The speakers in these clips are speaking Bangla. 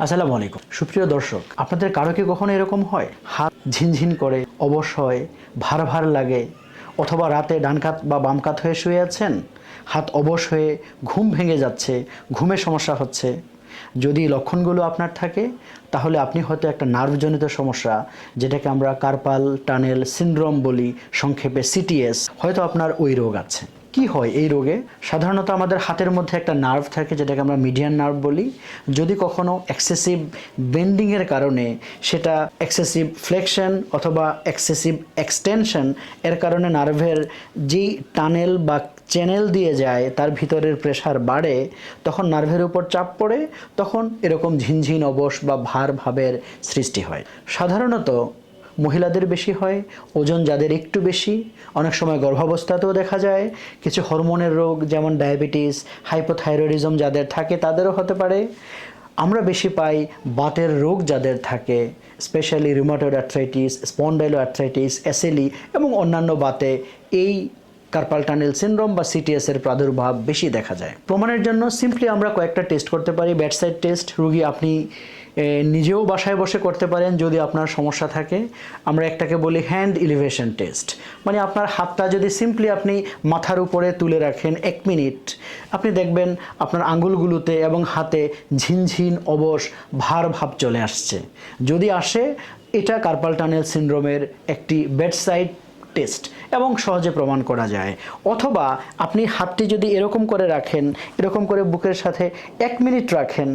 আসসালামু আলাইকুম সুপ্রিয় দর্শক, আপনাদের কারো কি কখনো এরকম হয় হাত ঝিনঝিন করে, অবশ হয়, ভার ভার লাগে, অথবা রাতে ডান কাত বা বাম কাত হয়ে শুয়ে আছেন, হাত অবশ হয়ে ঘুম ভেঙে যাচ্ছে, ঘুমের সমস্যা হচ্ছে? যদি লক্ষণগুলো আপনার থাকে তাহলে আপনি হয়তো একটা নার্ভজনিত সমস্যা, যেটাকে আমরা কার্পাল টানেল সিনড্রোম বলি, সংক্ষেপে সিটিএস, হয়তো আপনার ওই রোগ আছে। কি হয় এই রোগে? সাধারণত আমাদের হাতের মধ্যে একটা নার্ভ থাকে, যেটাকে আমরা মিডিয়ান নার্ভ বলি। যদি কখনো এক্সেসিভ বেন্ডিংয়ের কারণে, সেটা এক্সেসিভ ফ্লেকশন অথবা এক্সেসিভ এক্সটেনশন এর কারণে নার্ভের যেই টানেল বা চ্যানেল দিয়ে যায় তার ভিতরের প্রেশার বাড়ে, তখন নার্ভের উপর চাপ পড়ে, তখন এরকম ঝিনঝিন অবশ বা ভার ভাবের সৃষ্টি হয়। সাধারণত মহিলাদের বেশি হয়, ওজন যাদের একটু বেশি, অনেক সময় গর্ভাবস্থাতেও দেখা যায়। কিছু হরমোনের রোগ যেমন ডায়াবেটিস, হাইপোথাইরয়েডিজম যাদের থাকে তাদেরও হতে পারে। আমরা বেশি পাই বাতের রোগ যাদের থাকে, specially rheumatoid arthritis, spondylo arthritis, SLE এবং অন্যান্য বাতে এই কার্পাল টানেল সিনড্রোম বা সিটিএস এর প্রাদুর্ভাব বেশি দেখা যায়। প্রমাণের জন্য সিম্পলি আমরা কয়েকটা টেস্ট করতে পারি। বেডসাইড টেস্ট রোগী আপনি নিজেও বাসায় বসে করতে পারেন যদি আপনার সমস্যা থাকে। আমরা একটাকে বলি হ্যান্ড ইলিভেশন টেস্ট, মানে আপনার হাতটা যদি সিম্পলি আপনি মাথার উপরে তুলে রাখেন 1 মিনিট, আপনি দেখবেন আপনার আঙ্গুলগুলোতে এবং হাতে ঝিনঝিন অবশ ভার ভাব চলে আসছে। যদি আসে, এটা কার্পাল টানেল সিনড্রোমের একটি বেডসাইড টেস্ট এবং সহজে প্রমাণ করা যায়। অথবা আপনি হাতটি যদি এরকম করে রাখেন, এরকম করে বুকের সাথে 1 মিনিট রাখেন,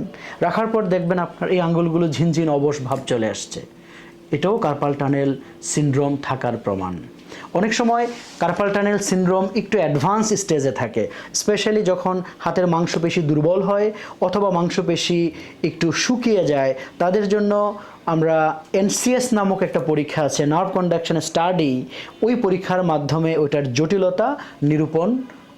রাখার পর দেখবেন আপনার এই আঙ্গুলগুলো ঝিনঝিন অবশ ভাব চলে আসছে, এটাও কার্পাল টানেল সিনড্রোম থাকার প্রমাণ। অনেক সময় কার্পাল টানেল সিনড্রোম একটু অ্যাডভান্স স্টেজে থাকে, স্পেশালি যখন হাতের মাংসপেশি দুর্বল হয় অথবা মাংসপেশি একটু শুকিয়ে যায়। তাদের জন্য আমরা এনসিএস নামক একটা পরীক্ষা আছে, নার্ভ কন্ডাকশন স্টাডি, ওই পরীক্ষার মাধ্যমে ওইটার জটিলতা নিরূপণ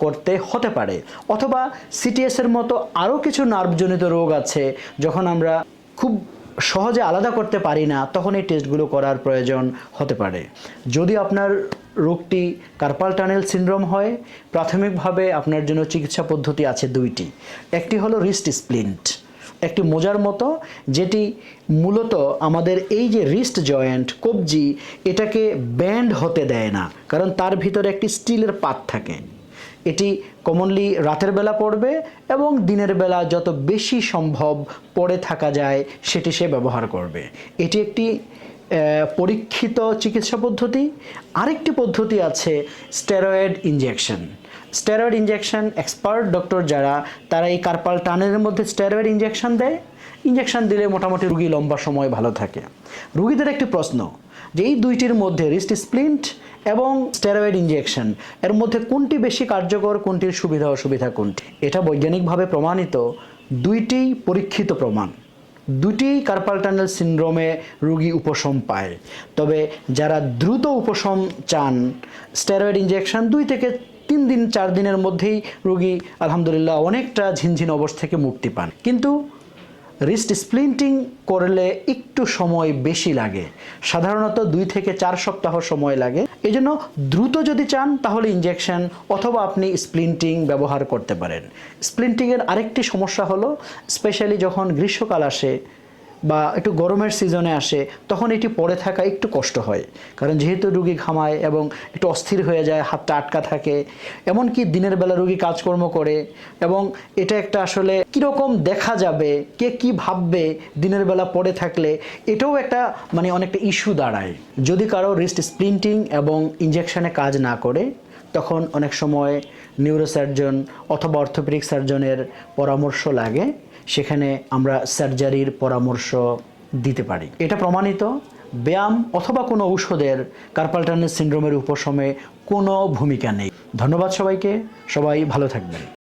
করতে হতে পারে। অথবা সিটিএসের মতো আরও কিছু নার্ভজনিত রোগ আছে, যখন আমরা খুব সহজে আলাদা করতে পারি না, তখন এই টেস্টগুলো করার প্রয়োজন হতে পারে। যদি আপনার রোগটি কার্পাল টানেল সিনড্রোম হয়, প্রাথমিকভাবে আপনার জন্য চিকিৎসা পদ্ধতি আছে 2টি। একটি হলো রিস্ট স্প্লিন্ট, একটি মোজার মতো, যেটি মূলত আমাদের এই যে রিস্ট জয়েন্ট কবজি, এটাকে ব্যান্ড হতে দেয় না, কারণ তার ভিতরে একটি স্টিলের পাত থাকে। এটি কমনলি রাতের বেলা পড়বে এবং দিনের বেলা যত বেশি সম্ভব পড়ে থাকা যায় সেটি সে ব্যবহার করবে। এটি একটি পরীক্ষিত চিকিৎসা পদ্ধতি। আরেকটি পদ্ধতি আছে steroid injection. Steroid injection expert doctor যারা, তারা এই কার্পাল টানেলের মধ্যে স্টেরয়েড ইনজেকশন দেয়। ইনজেকশন দিলে মোটামুটি রুগী লম্বা সময় ভালো থাকে। রুগীদের একটি প্রশ্ন যে এই 2টির মধ্যে রিস্ট স্প্লিন্ট এবং স্টেরয়েড ইনজেকশন এর মধ্যে কোনটি বেশি কার্যকর, কোনটির সুবিধা অসুবিধা কোনটি? এটা বৈজ্ঞানিকভাবে প্রমাণিত, 2টি পরীক্ষিত প্রমাণ। 2টি কার্পাল টানেল সিনড্রোমে রোগী উপশম পায়। তবে যারা দ্রুত উপশম চান, স্টেরয়েড ইনজেকশন 2 থেকে 3 দিন 4 দিনের মধ্যেই রোগী আলহামদুলিল্লাহ অনেকটা ঝিনঝিন অবস্থা থেকে মুক্তি পান। কিন্তু রিস্ট স্প্লিন্টিং করলে একটু সময় বেশি লাগে, সাধারণত 2 থেকে 4 সপ্তাহ সময় লাগে। এই জন্য দ্রুত যদি চান তাহলে ইনজেকশন অথবা আপনি স্প্লিন্টিং ব্যবহার করতে পারেন। স্প্লিন্টিংয়ের আরেকটি সমস্যা হলো, স্পেশালি যখন গ্রীষ্মকাল আসে বা একটু গরমের সিজনে আসে, তখন এটি পরে থাকা একটু কষ্ট হয়, কারণ যেহেতু রুগী ঘামায় এবং একটু অস্থির হয়ে যায়, হাতটা আটকা থাকে। এমনকি দিনের বেলা রুগী কাজকর্ম করে এবং এটা একটা আসলে কীরকম দেখা যাবে, কে কি ভাববে দিনের বেলা পড়ে থাকলে, এটাও একটা অনেকটা ইস্যু দাঁড়ায়। যদি কারো রিস্ট স্প্লিন্টিং এবং ইনজেকশনে কাজ না করে, তখন অনেক সময় নিউরোসার্জন অথবা অর্থোপেডিক সার্জনের পরামর্শ লাগে, সেখানে আমরা সার্জারির পরামর্শ দিতে পারি। এটা প্রমাণিত, ব্যায়াম অথবা কোনো ঔষধের কার্পাল টানেল সিনড্রোমের উপশমে কোনো ভূমিকা নেই। ধন্যবাদ সবাইকে, সবাই ভালো থাকবেন।